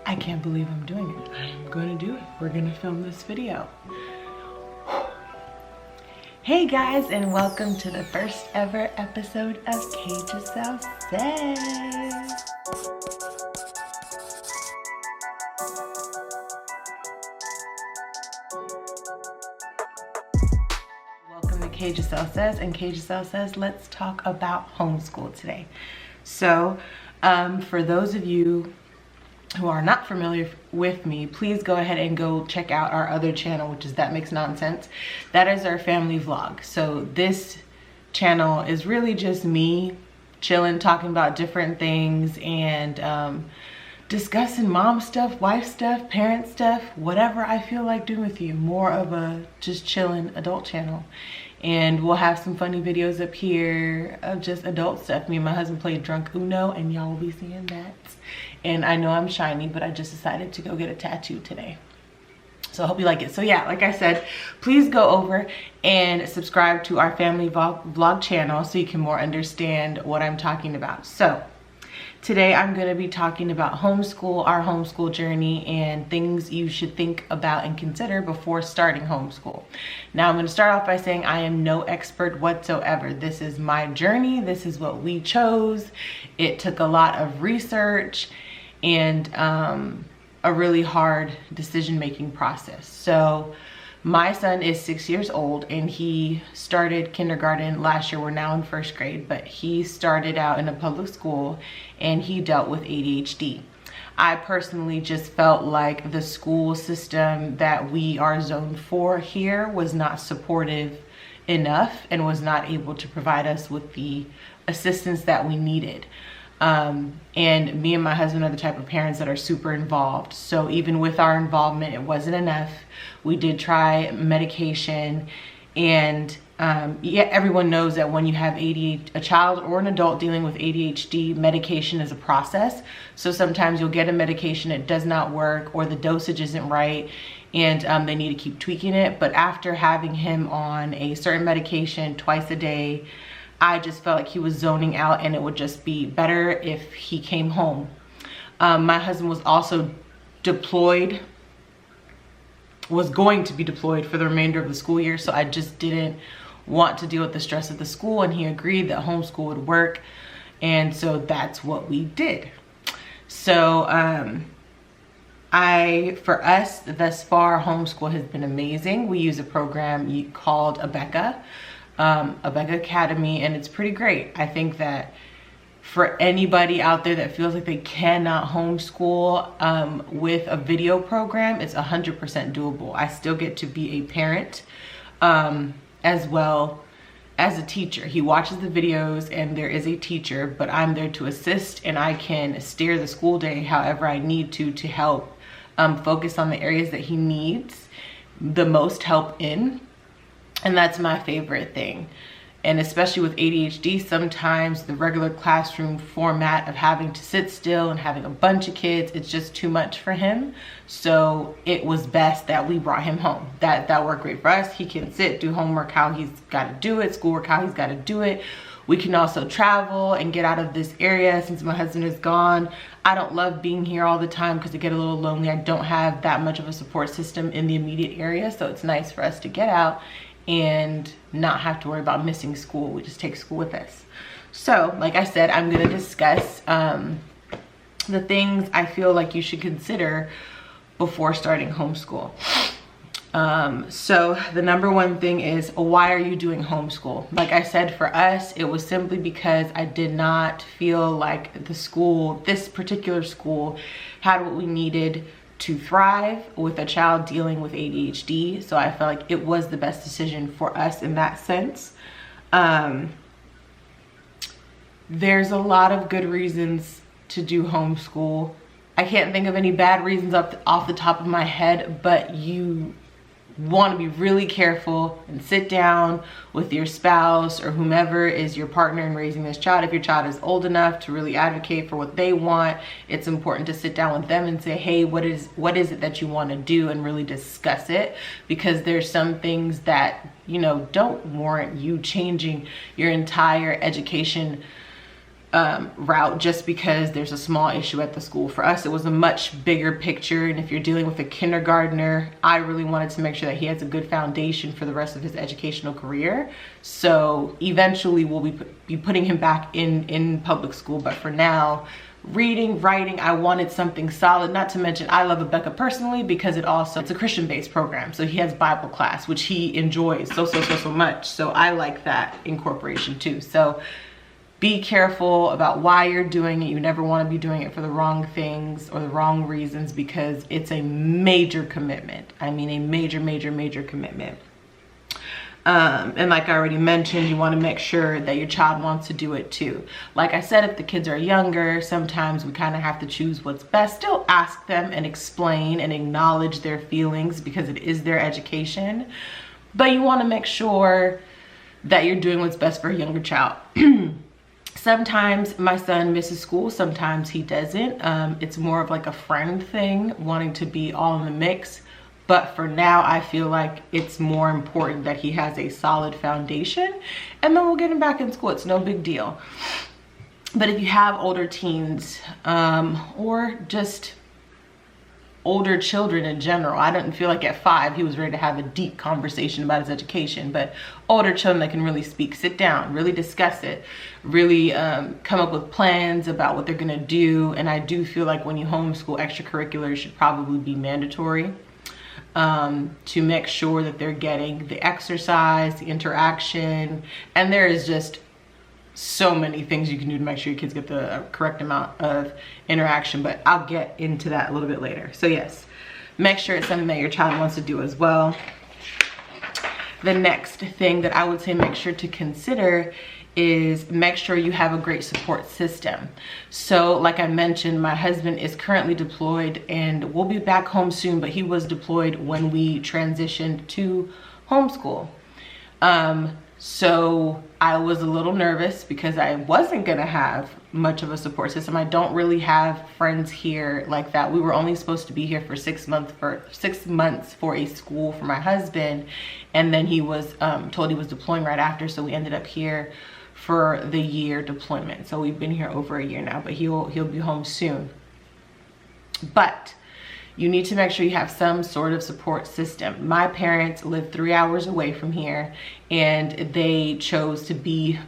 I can't believe I'm doing it. I'm gonna do it. We're gonna film this video. Hey guys, and welcome to the first ever episode of K Giselle Says. Welcome to K Giselle Says, and K Giselle Says, let's talk about homeschool today. So, for those of you who are not familiar with me, please go ahead and go check out our other channel, which is That Makes Nonsense. That is our family vlog. So this channel is really just me chilling, talking about different things, and discussing mom stuff, wife stuff, parent stuff, whatever I feel like doing with you. More of a just chilling adult channel. And we'll have some funny videos up here of just adult stuff. Me and my husband played drunk Uno, and y'all will be seeing that. And I know I'm shiny, but I just decided to go get a tattoo today. So I hope you like it. So yeah, like I said, please go over and subscribe to our family vlog channel so you can more understand what I'm talking about. So today I'm going to be talking about homeschool, our homeschool journey, and things you should think about and consider before starting homeschool. Now I'm going to start off by saying I am no expert whatsoever. This is my journey. This is what we chose. It took a lot of research and a really hard decision-making process. So my son is 6 years old and he started kindergarten last year. We're now in first grade, but he started out in a public school and he dealt with ADHD. I personally just felt like the school system that we are zoned for here was not supportive enough and was not able to provide us with the assistance that we needed. And me and my husband are the type of parents that are super involved. So even with our involvement, it wasn't enough. We did try medication, and yeah, everyone knows that when you have ADHD, a child or an adult dealing with ADHD, medication is a process. So sometimes you'll get a medication, it does not work, or the dosage isn't right, and they need to keep tweaking it. But after having him on a certain medication twice a day, I just felt like he was zoning out, and it would just be better if he came home. My husband was also deployed, was going to be deployed for the remainder of the school year, so I just didn't want to deal with the stress of the school, and he agreed that homeschool would work, and so that's what we did. So for us thus far, homeschool has been amazing. We use a program called Abeka Academy, and it's pretty great. I think that for anybody out there that feels like they cannot homeschool with a video program, it's 100% doable. I still get to be a parent as well as a teacher. He watches the videos and there is a teacher, but I'm there to assist, and I can steer the school day however I need to help focus on the areas that he needs the most help in. And that's my favorite thing. And especially with ADHD, sometimes the regular classroom format of having to sit still and having a bunch of kids, it's just too much for him. So it was best that we brought him home. That worked great for us. He can sit, do homework how he's got to do it, schoolwork how he's got to do it. We can also travel and get out of this area since my husband is gone. I don't love being here all the time because I get a little lonely. I don't have that much of a support system in the immediate area. So it's nice for us to get out and not have to worry about missing school. We just take school with us. So like I said, I'm going to discuss the things I feel like you should consider before starting homeschool. So the number one thing is, why are you doing homeschool? Like I said, for us, it was simply because I did not feel like the school, this particular school, had what we needed to thrive with a child dealing with ADHD. So I felt like it was the best decision for us in that sense. There's a lot of good reasons to do homeschool. I can't think of any bad reasons off the top of my head, but you want to be really careful and sit down with your spouse or whomever is your partner in raising this child. If your child is old enough to really advocate for what they want, it's important to sit down with them and say, hey, what is it that you want to do, and really discuss it, because there's some things that, you know, don't warrant you changing your entire education route, just because there's a small issue at the school. For us, it was a much bigger picture, and if you're dealing with a kindergartner, I really wanted to make sure that he has a good foundation for the rest of his educational career. So eventually we'll be putting him back in public school, but for now, reading, writing, I wanted something solid. Not to mention, I love Rebecca personally because it's a Christian-based program, so he has Bible class, which he enjoys so much. So I like that incorporation too. So be careful about why you're doing it. You never want to be doing it for the wrong things or the wrong reasons, because it's a major commitment. I mean, a major commitment. And like I already mentioned, you want to make sure that your child wants to do it too. Like I said, if the kids are younger, sometimes we kind of have to choose what's best. Still ask them and explain and acknowledge their feelings, because it is their education. But you want to make sure that you're doing what's best for a younger child. Sometimes my son misses school, sometimes he doesn't. It's more of like a friend thing, wanting to be all in the mix. But for now, I feel like it's more important that he has a solid foundation, and then we'll get him back in school. It's no big deal. But if you have older teens, or just older children in general, I didn't feel like at 5 he was ready to have a deep conversation about his education, but older children that can really speak, sit down, really discuss it, really come up with plans about what they're gonna do. And I do feel like when you homeschool, extracurriculars should probably be mandatory, to make sure that they're getting the exercise, the interaction, and there is just so many things you can do to make sure your kids get the correct amount of interaction, but I'll get into that a little bit later. So yes, make sure it's something that your child wants to do as well. The next thing that I would say make sure to consider is make sure you have a great support system. So like I mentioned, my husband is currently deployed and we'll be back home soon, but he was deployed when we transitioned to homeschool. So I was a little nervous because I wasn't gonna have much of a support system. I don't really have friends here like that. We were only supposed to be here for 6 months for a school for my husband, and then he was told he was deploying right after, so we ended up here for the year deployment. So we've been here over a year now, but he'll be home soon. But you need to make sure you have some sort of support system. My parents live 3 hours away from here, and they chose to be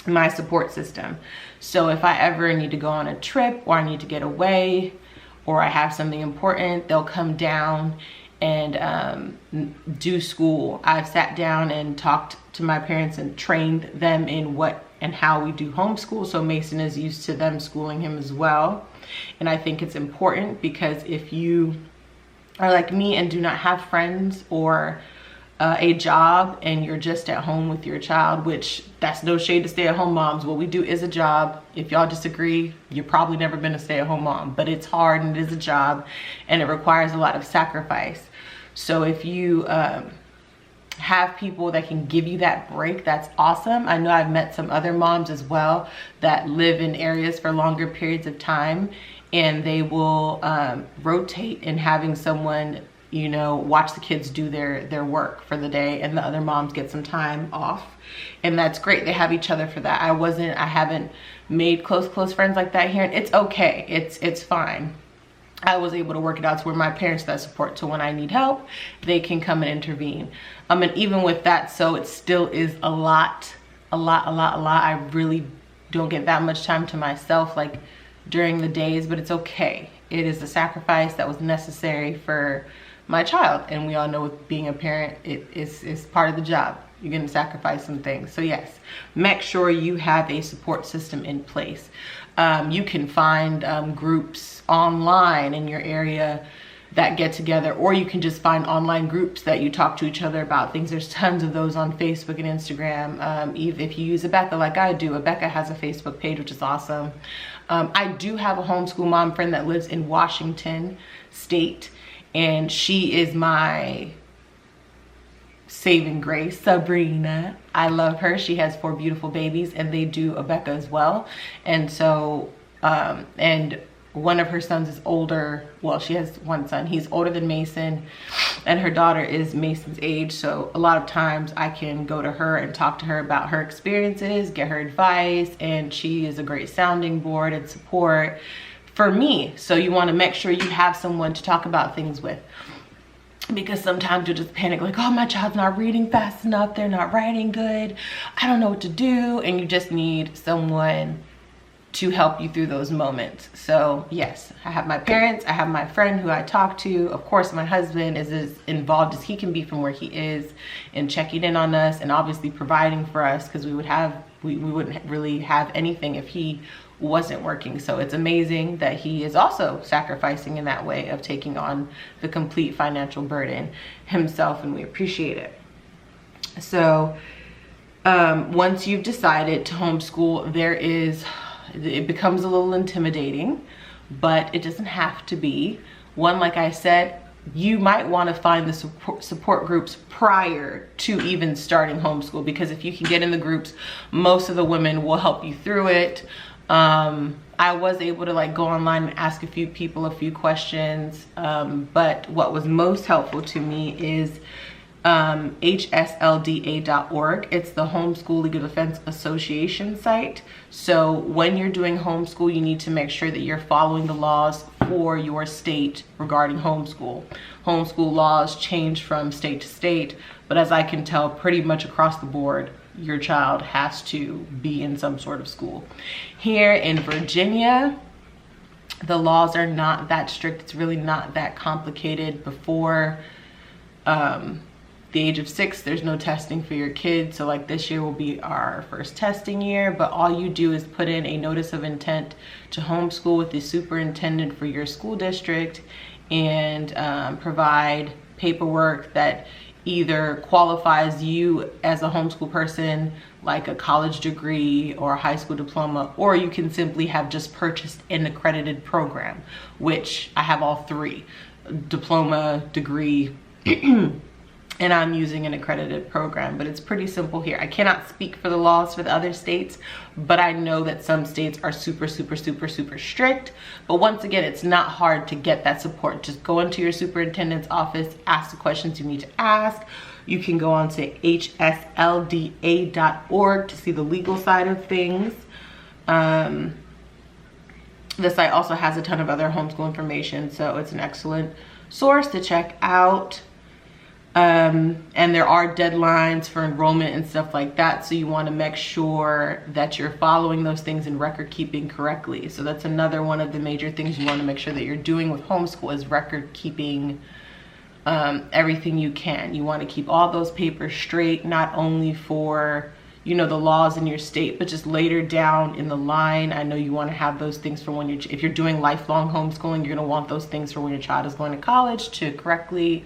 my support system. So if I ever need to go on a trip, or I need to get away, or I have something important, they'll come down and do school. I've sat down and talked to my parents and trained them in what and how we do homeschool. So Mason is used to them schooling him as well. And I think it's important, because if you are like me and do not have friends or a job, and you're just at home with your child, which that's no shade to stay-at-home moms, what we do is a job. If y'all disagree, you've probably never been a stay-at-home mom, but it's hard and it is a job and it requires a lot of sacrifice. So if you have people that can give you that break, that's awesome. I know I've met some other moms as well that live in areas for longer periods of time, and they will rotate in having someone, you know, watch the kids do their work for the day, and the other moms get some time off, and that's great. They have each other for that. I haven't made close friends like that here, and it's okay. It's fine. I was able to work it out to where my parents that support, so when I need help, they can come and intervene. And even with that, so it still is a lot. I really don't get that much time to myself, like during the days, but it's okay. It is a sacrifice that was necessary for my child, and we all know with being a parent, it is part of the job. You're gonna sacrifice some things. So yes, make sure you have a support system in place. You can find groups online in your area that get together, or you can just find online groups that you talk to each other about things. There's tons of those on Facebook and Instagram. If you use Abeka like I do, Abeka has a Facebook page, which is awesome. I do have a homeschool mom friend that lives in Washington State, and she is my saving grace, Sabrina. I love her. She has 4 beautiful babies, and they do Abeka as well. And so, and one of her sons is older. Well, she has one son. He's older than Mason, and her daughter is Mason's age. So a lot of times I can go to her and talk to her about her experiences, get her advice, and she is a great sounding board and support for me. So you want to make sure you have someone to talk about things with, because sometimes you'll just panic like, oh, my child's not reading fast enough, they're not writing good, I don't know what to do, and you just need someone to help you through those moments. So yes, I have my parents, I have my friend who I talk to. Of course, my husband is as involved as he can be from where he is in checking in on us and obviously providing for us, because we wouldn't really have anything if he wasn't working. So it's amazing that he is also sacrificing in that way of taking on the complete financial burden himself, and we appreciate it. So once you've decided to homeschool, it becomes a little intimidating, but it doesn't have to be. One, like I said, you might want to find the support groups prior to even starting homeschool, because if you can get in the groups, most of the women will help you through it. I was able to like go online and ask a few people a few questions, but what was most helpful to me is hslda.org. It's the Homeschool Legal Defense Association site. So when you're doing homeschool, you need to make sure that you're following the laws for your state regarding homeschool. Homeschool laws change from state to state, but as I can tell, pretty much across the board, your child has to be in some sort of school. Here in Virginia, the laws are not that strict. It's really not that complicated. Before the age of 6, there's no testing for your kids. So like this year will be our first testing year, but all you do is put in a notice of intent to homeschool with the superintendent for your school district, and provide paperwork that either qualifies you as a homeschool person, like a college degree or a high school diploma, or you can simply have just purchased an accredited program, which I have all three: diploma, degree, and I'm using an accredited program. But it's pretty simple here. I cannot speak for the laws for the other states, but I know that some states are super strict. But once again, it's not hard to get that support. Just go into your superintendent's office, ask the questions you need to ask. You can go on to hslda.org to see the legal side of things. The site also has a ton of other homeschool information, so it's an excellent source to check out. And there are deadlines for enrollment and stuff like that, so you want to make sure that you're following those things in record keeping correctly. So that's another one of the major things you want to make sure that you're doing with homeschool, is record keeping everything you can. You want to keep all those papers straight, not only for, you know, the laws in your state, but just later down in the line. I know you want to have those things for when you're, if you're doing lifelong homeschooling, you're going to want those things for when your child is going to college, to correctly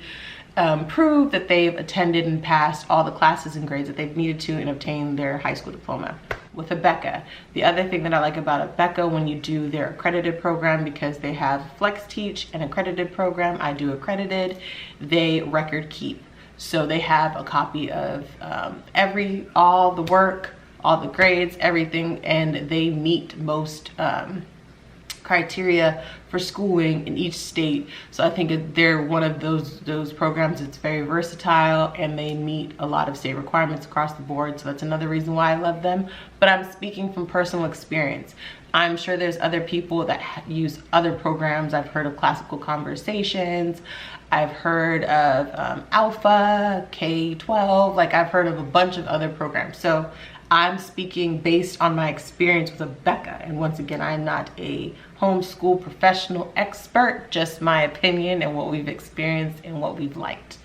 prove that they've attended and passed all the classes and grades that they've needed to and obtain their high school diploma. With ABECA, the other thing that I like about ABECA, when you do their accredited program, because they have Flex Teach, an accredited program, I do accredited, they record keep. So they have a copy of all the work, all the grades, everything, and they meet most criteria for schooling in each state. So I think they're one of those programs that's very versatile, and they meet a lot of state requirements across the board. So that's another reason why I love them. But I'm speaking from personal experience. I'm sure there's other people that use other programs. I've heard of Classical Conversations. I've heard of Alpha, K-12. Like, I've heard of a bunch of other programs. So I'm speaking based on my experience with ABECA. And once again, I'm not a homeschool professional expert, just my opinion and what we've experienced and what we've liked.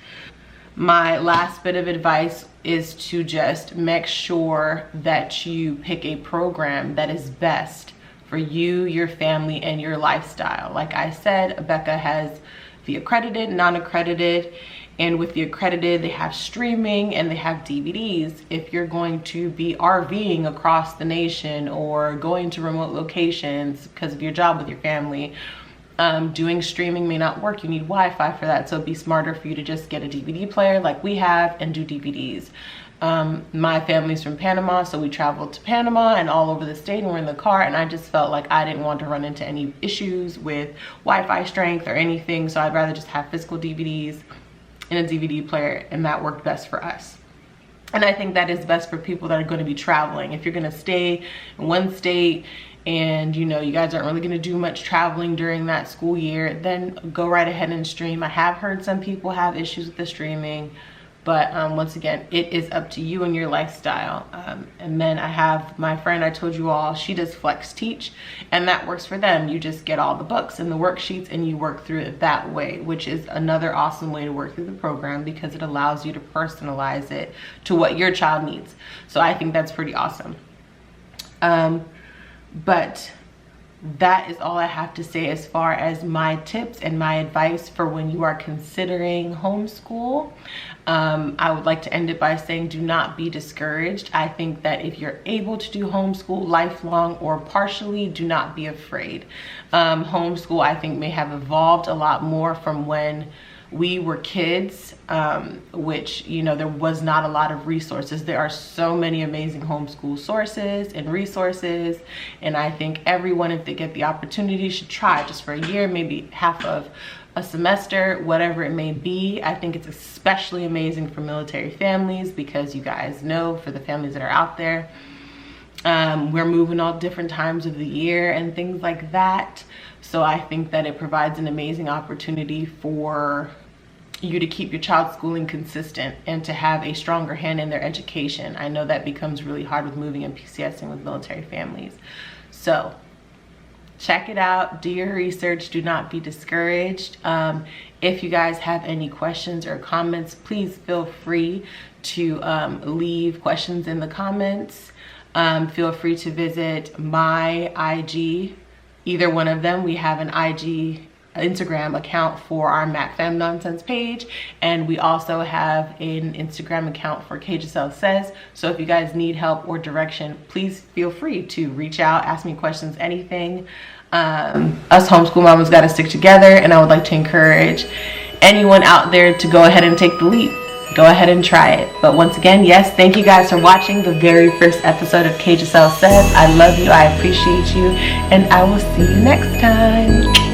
My last bit of advice is to just make sure that you pick a program that is best for you, your family, and your lifestyle. Like I said, ABECA has the accredited, non-accredited, and with the accredited, they have streaming and they have DVDs. If you're going to be RVing across the nation or going to remote locations because of your job with your family, doing streaming may not work. You need Wi-Fi for that, so it'd be smarter for you to just get a DVD player like we have and do DVDs. My family's from Panama, so we traveled to Panama and all over the state, and we're in the car, and I just felt like I didn't want to run into any issues with Wi-Fi strength or anything, so I'd rather just have physical DVDs in a DVD player, and that worked best for us. And I think that is best for people that are going to be traveling. If you're going to stay in one state and you know you guys aren't really going to do much traveling during that school year, then go right ahead and stream. I have heard some people have issues with the streaming, but once again, it is up to you and your lifestyle. And then I have my friend I told you all, she does flex teach, and that works for them. You just get all the books and the worksheets and you work through it that way, which is another awesome way to work through the program because it allows you to personalize it to what your child needs. So I think that's pretty awesome. But that is all I have to say as far as my tips and my advice for when you are considering homeschool. I would like to end it by saying do not be discouraged. I think that if you're able to do homeschool lifelong or partially, do not be afraid. Homeschool, I think, may have evolved a lot more from when we were kids, which, you know, there was not a lot of resources. There are so many amazing homeschool sources and resources, and I think everyone, if they get the opportunity, should try just for a year, maybe half of a semester, whatever it may be. I think it's especially amazing for military families because you guys know, for the families that are out there, we're moving all different times of the year and things like that. So I think that it provides an amazing opportunity for you to keep your child's schooling consistent and to have a stronger hand in their education. I know that becomes really hard with moving and PCSing with military families. So check it out, do your research, do not be discouraged. If you guys have any questions or comments, please feel free to leave questions in the comments. Feel free to visit my IG, either one of them. We have an Instagram account for our Mac Fam Nonsense page, and we also have an Instagram account for KJSL Says. So if you guys need help or direction, please feel free to reach out, ask me questions, anything. Us homeschool mamas got to stick together, and I would like to encourage anyone out there to go ahead and take the leap. Go ahead and try it. But once again, yes, thank you guys for watching the very first episode of KJSL Says. I love you, I appreciate you, and I will see you next time.